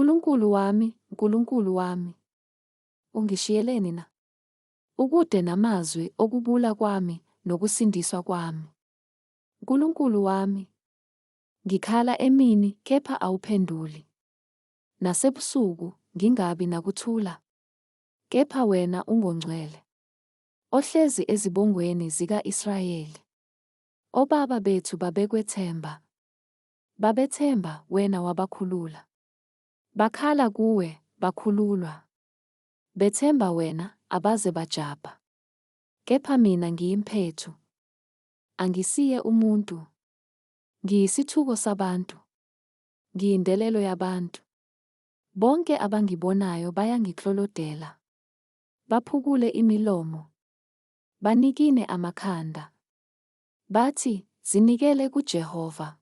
Nkulunkulu wami, ungishiyeleni na? Ukude namazwi okubula kwami nokusindiswa kwami. Nkulunkulu wami, ngikhala emini kepha awuphenduli, nasebusuku ngingabi nakuthula. Kepha wena ungongcwele, ohlezi ezibongweni zika-Israyeli. Obaba bethu babekwethemba, babethemba wena wabakhulula. Bakhala kuwe, bakhululwa. Bethemba wena, abaze bajabha. Kepha mina ngiyimphethu, angisiye umuntu. Ngiyisithuko sabantu, ngiyindelelo yabantu. Bonke abangibonayo bayangiklolodela. Baphukule imilomo, banikine amakhanda. Bathi, zinikele kuJehova.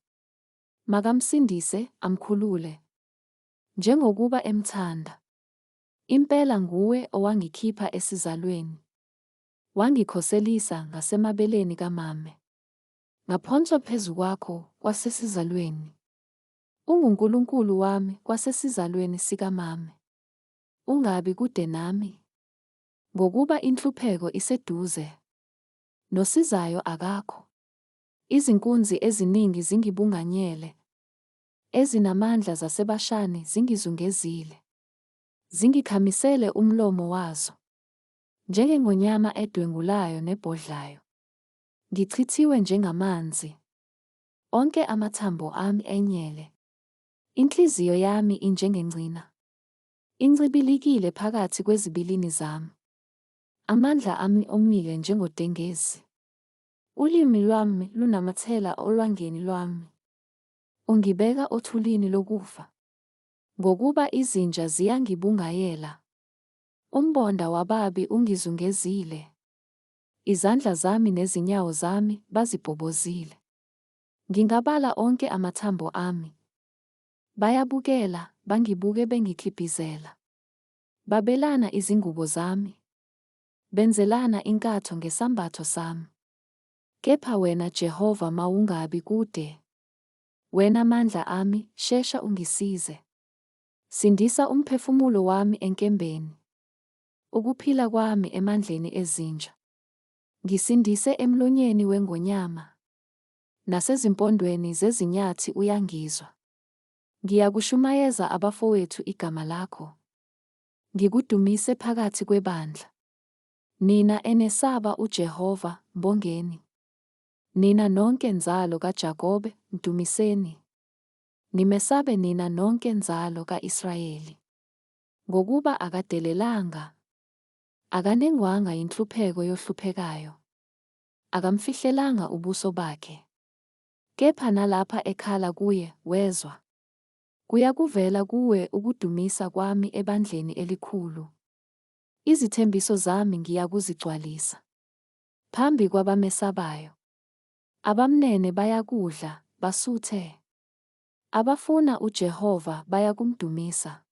Makamsindise, amkhulule, njengokuba emthanda. Impela nguwe owangikhipha esizalweni, wangikhoselisa ngasemabeleni kamame. Ngaphonswa phezu kwakho kwasesizalweni. UnguNkulunkulu wami kwasesizalweni sikamame. Ungabi kude nami, ngokuba inhlupheko iseduze, nosizayo akakho. Izinkunzi eziningi zingibunganyele, ezinamandla zaseBashani zingizungezile. Zingikhamisele umlomo wazo, njengengonyama edwengulayo nebhodlayo. Ngichithiwe njengamanzi, onke amathambo ami enyele. Inhliziyo yami injengencina, incibilikile phakathi kwezibilini zami. Amandla ami omile njengodengezi. Ulimi lwami lunamathela olwangeni lwami. Ungibeka othulini lokufa, ngokuba izinja ziyangibungayela. Umbonda wababi ungizungezile. Izandla zami nezinyawo zami bazibhobozile. Ngingabala onke amathambo ami. Bayabukela, bangibuke bengikhibhizela. Babelana izingubo zami, benzelana inkatho ngesambatho sami. Kepha wena Jehova mawungabi kude. Wena mandla ami, shesha ungisize. Sindisa umphefumulo wami enkembeni, ukuphila kwami emandleni ezinja. Ngisindise emlonyeni wengonyama, nasezimpondweni zezinyathi uyangizwa. Ngiyakushumayeza abafowethu igama lakho, ngikudumise phakathi kwebandla. Nina enesaba uJehova, mbongeni. Nina nonke nzalo kaJakobe, mdumiseni. Nimesabe nina nonke nzalo ka-Israyeli. Ngokuba akadelelanga, akanengwanga inhlupheko yohluphekayo, akamfihlelanga ubuso bakhe. Kepha nalapha ekhala kuye, wezwa. Kuyakuvela kuwe ukudumisa kwami ebandleni elikhulu. Izithembiso zami ngiyakuzigcwalisa phambi kwabamesabayo. Abamnene bayakudla, basuthe. Abafuna uJehova bayakumdumisa.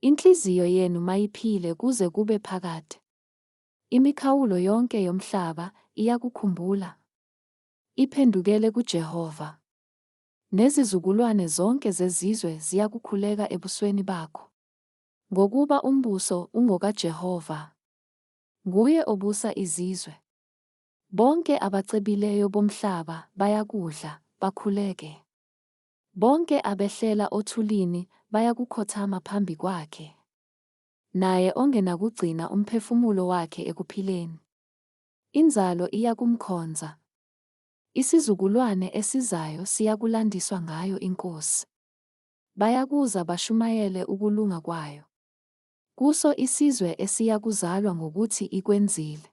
Inhliziyo yenu mayiphile kuze kube phakade. Imikhawulo yonke yomhlaba iyakukhumbula. Iphendukele kuJehova. Nezizukulwane zonke zezizwe ziyakukhuleka ebusweni bakho. Ngokuba umbuso ungokaJehova, nguye obusa izizwe. Bonke abacebileyo bomhlaba bayakudla, bakhuleke. Bonke abehlela othulini bayakukhothama phambi kwakhe. Naye ongenakugcina umphefumulo wakhe ekuphileni. Inzalo iyakumkhonza. Isizukulwane esizayo siyakulandiswa ngayo inkosi. Bayakuza bashumayele ukulunga kwayo. Kuso isizwe esiyakuzalwa ngokuthi ikwenzile.